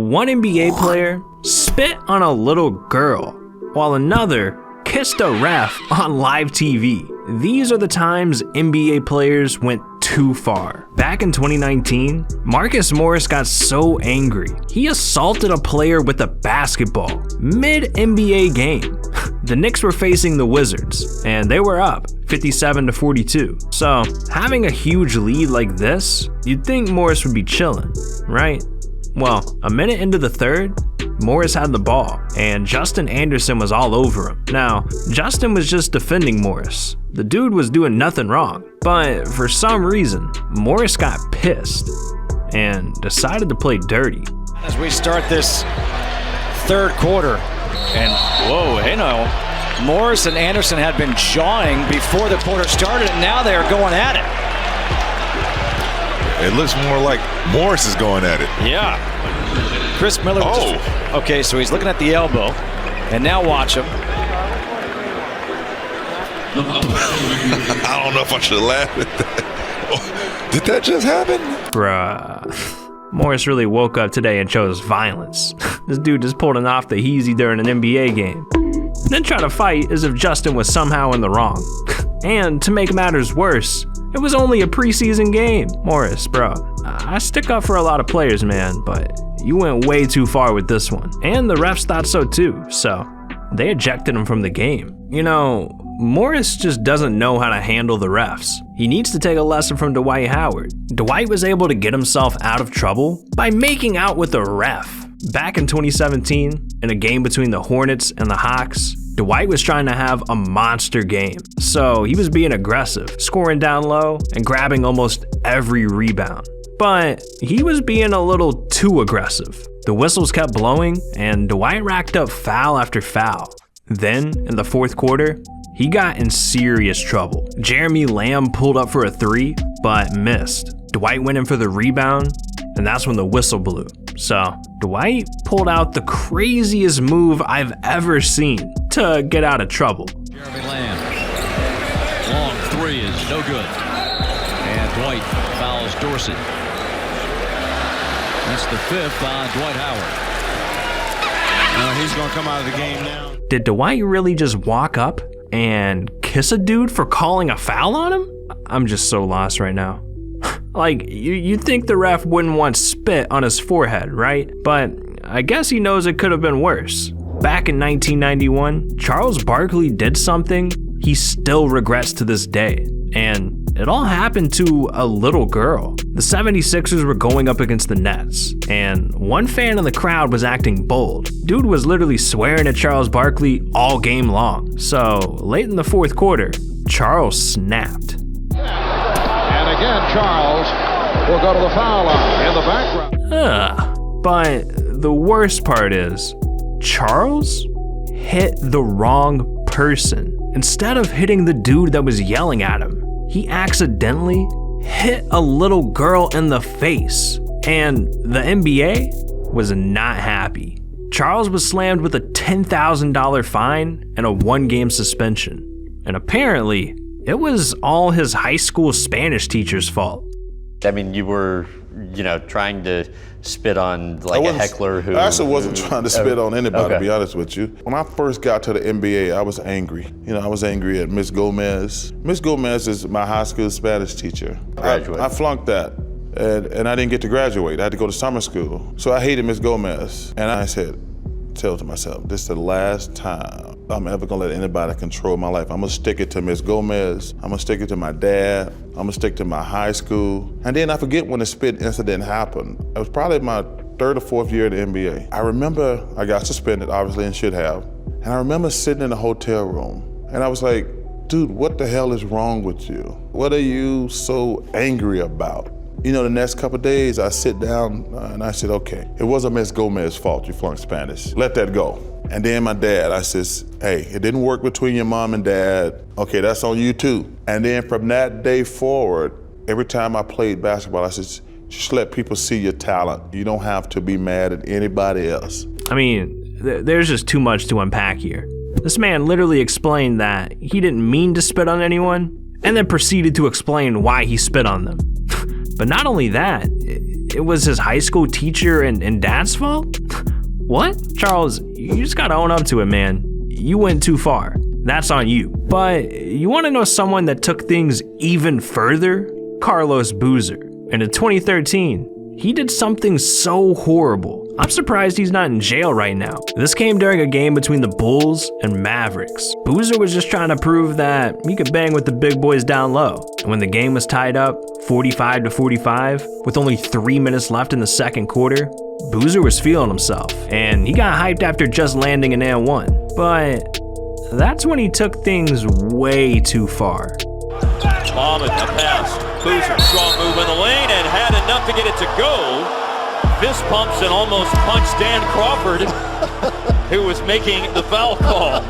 one NBA player spit on a little girl, while another kissed a ref on live TV. These are the times NBA players went too far. Back in 2019, Marcus Morris got so angry, he assaulted a player with a basketball mid-NBA game. The Knicks were facing the Wizards, and they were up 57-42. So, having a huge lead like this, you'd think Morris would be chilling, right? Well, a minute into the third, Morris had the ball, and Justin Anderson was all over him. Now, Justin was just defending Morris. The dude was doing nothing wrong, but for some reason, Morris got pissed and decided to play dirty. As we start this third quarter, and whoa, hey no, Morris and Anderson had been jawing before the quarter started, and now they are going at it. It looks more like Morris is going at it. Yeah. Chris Miller. Okay, so he's looking at the elbow, and now watch him. I don't know if I should laugh at that. Oh, did that just happen? Bruh. Morris really woke up today and chose violence. This dude just pulled an off the heezy during an NBA game. Then tried to fight as if Justin was somehow in the wrong. And to make matters worse, it was only a preseason game. Morris, bro, I stick up for a lot of players, man, but you went way too far with this one. And the refs thought so too, so they ejected him from the game. You know, Morris just doesn't know how to handle the refs. He needs to take a lesson from Dwight Howard. Dwight was able to get himself out of trouble by making out with a ref. Back in 2017, in a game between the Hornets and the Hawks, Dwight was trying to have a monster game. So he was being aggressive, scoring down low and grabbing almost every rebound. But he was being a little too aggressive. The whistles kept blowing and Dwight racked up foul after foul. Then, in the fourth quarter, he got in serious trouble. Jeremy Lamb pulled up for a three, but missed. Dwight went in for the rebound, and that's when the whistle blew. So, Dwight pulled out the craziest move I've ever seen to get out of trouble. Jeremy Lamb, long three is no good. And Dwight fouls Dorsey. That's the fifth on Dwight Howard. He's going to come out of the game now. Did Dwight really just walk up and kiss a dude for calling a foul on him? I'm just so lost right now. Like, you'd think the ref wouldn't want spit on his forehead, right? But I guess he knows it could have been worse. Back in 1991, Charles Barkley did something he still regrets to this day. And it all happened to a little girl. The 76ers were going up against the Nets, and one fan in the crowd was acting bold. Dude was literally swearing at Charles Barkley all game long. So, late in the fourth quarter, Charles snapped. And again, Charles will go to the foul line in the background. But the worst part is, Charles hit the wrong person. Instead of hitting the dude that was yelling at him, he accidentally hit a little girl in the face. And the NBA was not happy. Charles was slammed with a $10,000 fine and a 1-game suspension. And apparently, it was all his high school Spanish teacher's fault. I mean, you were, trying to spit on a heckler who... I actually wasn't trying to spit on anybody, to be honest with you. When I first got to the NBA, I was angry. I was angry at Miss Gomez. Miss Gomez is my high school Spanish teacher. I flunked that, and I didn't get to graduate. I had to go to summer school. So I hated Miss Gomez, and I said to myself, this is the last time I'm ever gonna let anybody control my life. I'm gonna stick it to Miss Gomez. I'm gonna stick it to my dad. I'm gonna stick to my high school. And then I forget when the spit incident happened. It was probably my third or fourth year at the NBA. I remember I got suspended, obviously, and should have. And I remember sitting in the hotel room, and I was like, dude, what the hell is wrong with you? What are you so angry about? The next couple of days, I sit down and I said, okay, it wasn't Miss Gomez's fault you flunked Spanish. Let that go. And then my dad, I says, hey, it didn't work between your mom and dad. Okay, that's on you too. And then from that day forward, every time I played basketball, I said, just let people see your talent. You don't have to be mad at anybody else. I mean, there's just too much to unpack here. This man literally explained that he didn't mean to spit on anyone, and then proceeded to explain why he spit on them. But not only that, it was his high school teacher and dad's fault? What? Charles, you just gotta own up to it, man. You went too far. That's on you. But you wanna know someone that took things even further? Carlos Boozer. And in 2013, he did something so horrible. I'm surprised he's not in jail right now. This came during a game between the Bulls and Mavericks. Boozer was just trying to prove that he could bang with the big boys down low. And when the game was tied up 45-45, with only 3 minutes left in the second quarter, Boozer was feeling himself. And he got hyped after just landing an and one. But that's when he took things way too far. Muhammad, a pass. Boozer, strong move in the lane and had enough to get it to go. Fist pumps and almost punched Dan Crawford, who was making the foul call.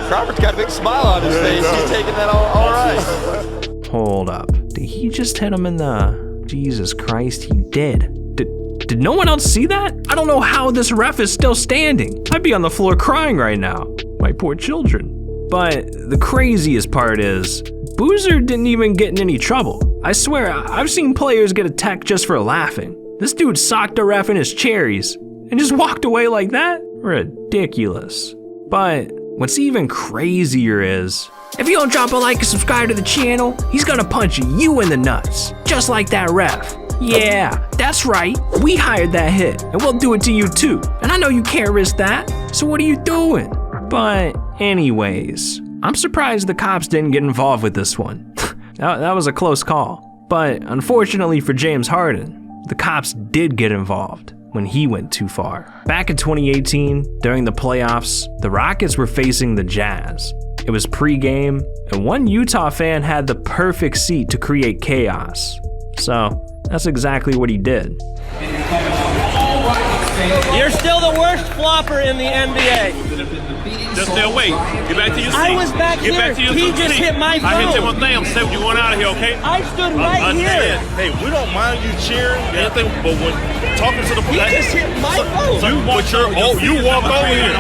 Crawford's got a big smile on his face. He's taking that all right. Hold up. Did he just hit him in the... Jesus Christ, he did. Did no one else see that? I don't know how this ref is still standing. I'd be on the floor crying right now. My poor children. But the craziest part is, Boozer didn't even get in any trouble. I swear, I've seen players get a tech just for laughing. This dude socked a ref in his cherries and just walked away like that? Ridiculous. But what's even crazier is, if you don't drop a like and subscribe to the channel, he's gonna punch you in the nuts, just like that ref. Yeah, that's right, we hired that hit, and we'll do it to you too. And I know you can't risk that, so what are you doing? But anyways, I'm surprised the cops didn't get involved with this one. That was a close call. But unfortunately for James Harden, the cops did get involved when he went too far. Back in 2018, during the playoffs, the Rockets were facing the Jazz. It was pre-game, and one Utah fan had the perfect seat to create chaos. So that's exactly what he did. You're still the worst flopper in the NBA. Just still wait. Get back to your seat. I was back here. Back to your he just seat. hit my phone. I hit you one thing. I'm saying you want out of here, okay? I stood right here. Hey, we don't mind you cheering anything, but when talking to the police, he just hit my phone. You walk over here.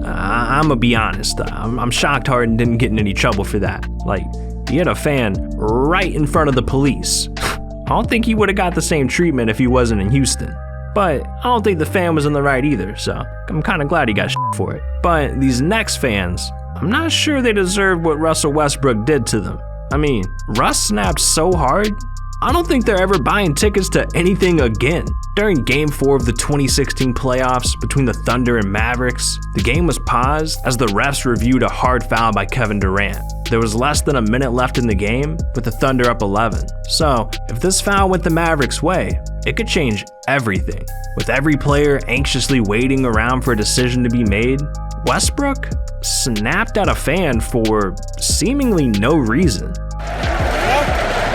I'm gonna be honest. I'm shocked Harden didn't get in any trouble for that. Like, he had a fan right in front of the police. I don't think he would have got the same treatment if he wasn't in Houston. But I don't think the fan was in the right either, so I'm kind of glad he got for it. But these Knicks fans, I'm not sure they deserve what Russell Westbrook did to them. I mean, Russ snapped so hard, I don't think they're ever buying tickets to anything again. During Game 4 of the 2016 playoffs between the Thunder and Mavericks, the game was paused as the refs reviewed a hard foul by Kevin Durant. There was less than a minute left in the game, with the Thunder up 11. So, if this foul went the Mavericks' way, it could change everything. With every player anxiously waiting around for a decision to be made, Westbrook snapped at a fan for seemingly no reason.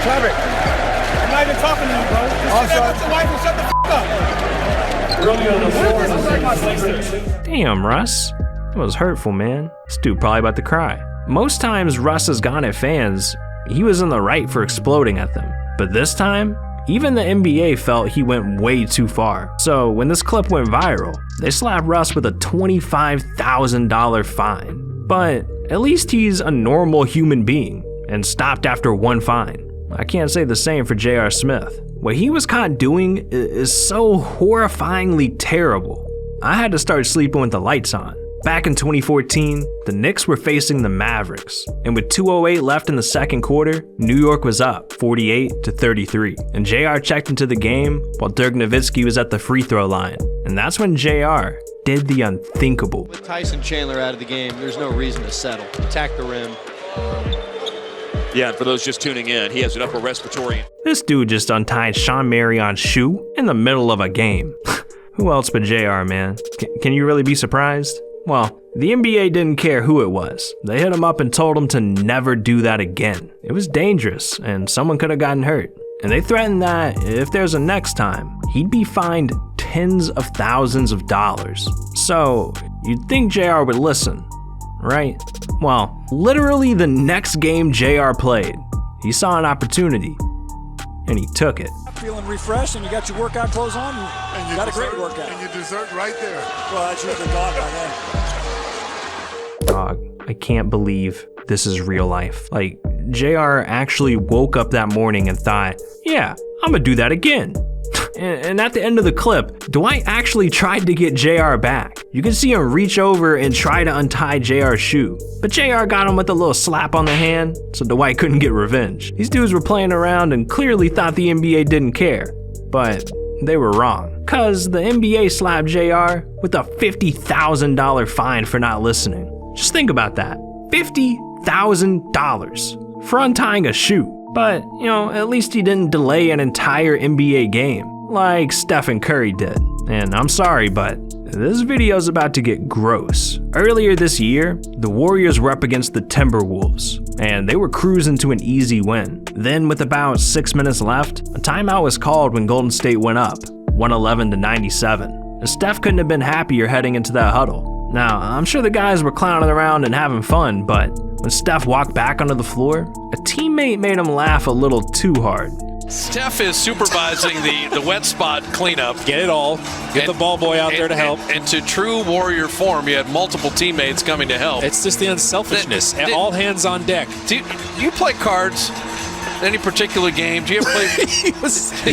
Trevor, I'm not even talking to you, bro. Just sit there with your wife and shut the up. Damn, Russ. That was hurtful, man. This dude probably about to cry. Most times Russ has gone at fans, he was in the right for exploding at them. But this time, even the NBA felt he went way too far. So when this clip went viral, they slapped Russ with a $25,000 fine. But at least he's a normal human being and stopped after one fine. I can't say the same for J.R. Smith. What he was caught doing is so horrifyingly terrible. I had to start sleeping with the lights on. Back in 2014, the Knicks were facing the Mavericks, and with 2:08 left in the second quarter, New York was up 48-33, and JR checked into the game while Dirk Nowitzki was at the free throw line, and that's when JR did the unthinkable. With Tyson Chandler out of the game, there's no reason to settle. Attack the rim. Yeah, and for those just tuning in, he has an upper respiratory. This dude just untied Sean Marion's shoe in the middle of a game. Who else but JR, man? Can you really be surprised? Well, the NBA didn't care who it was. They hit him up and told him to never do that again. It was dangerous, and someone could have gotten hurt. And they threatened that if there's a next time, he'd be fined tens of thousands of dollars. So, you'd think JR would listen, right? Well, literally the next game JR played, he saw an opportunity, and he took it. Feeling refreshed, and you got your workout clothes on, and you got a great workout. And your dessert right there. Well, that's usually gone by then. Dog, I can't believe this is real life. Like, JR actually woke up that morning and thought, yeah, I'm gonna do that again. And at the end of the clip, Dwight actually tried to get JR back. You can see him reach over and try to untie JR's shoe, but JR got him with a little slap on the hand, so Dwight couldn't get revenge. These dudes were playing around and clearly thought the NBA didn't care, but they were wrong, cause the NBA slapped JR with a $50,000 fine for not listening. Just think about that, $50,000 for untying a shoe. But, you know, at least he didn't delay an entire NBA game, like Stephen Curry did. And I'm sorry, but this video's about to get gross. Earlier this year, the Warriors were up against the Timberwolves, and they were cruising to an easy win. Then with about 6 minutes left, a timeout was called when Golden State went up, 111-97. And Steph couldn't have been happier heading into that huddle. Now, I'm sure the guys were clowning around and having fun, but when Steph walked back onto the floor, a teammate made him laugh a little too hard. Steph is supervising the wet spot cleanup. Get it all. Get the ball boy out there to help. And to true Warrior form, you had multiple teammates coming to help. It's just the unselfishness. All hands on deck. Do you play cards? Any particular game? Do you ever play? He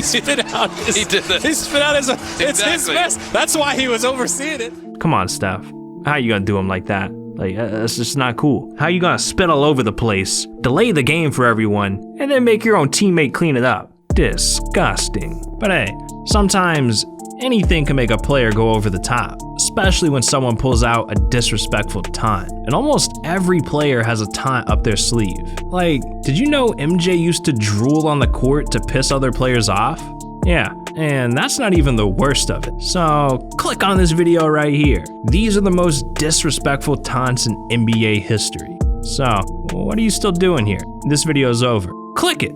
spit out his, he did that. He spit out his, it's his mess. That's why he was overseeing it. Come on, Steph. How you gonna do him like that? Like, that's just not cool. How you gonna spit all over the place, delay the game for everyone, and then make your own teammate clean it up? Disgusting. But hey, sometimes anything can make a player go over the top, especially when someone pulls out a disrespectful taunt. And almost every player has a taunt up their sleeve. Like, did you know MJ used to drool on the court to piss other players off? Yeah, and that's not even the worst of it. So click on this video right here. These are the most disrespectful taunts in NBA history. So what are you still doing here? This video is over. Click it.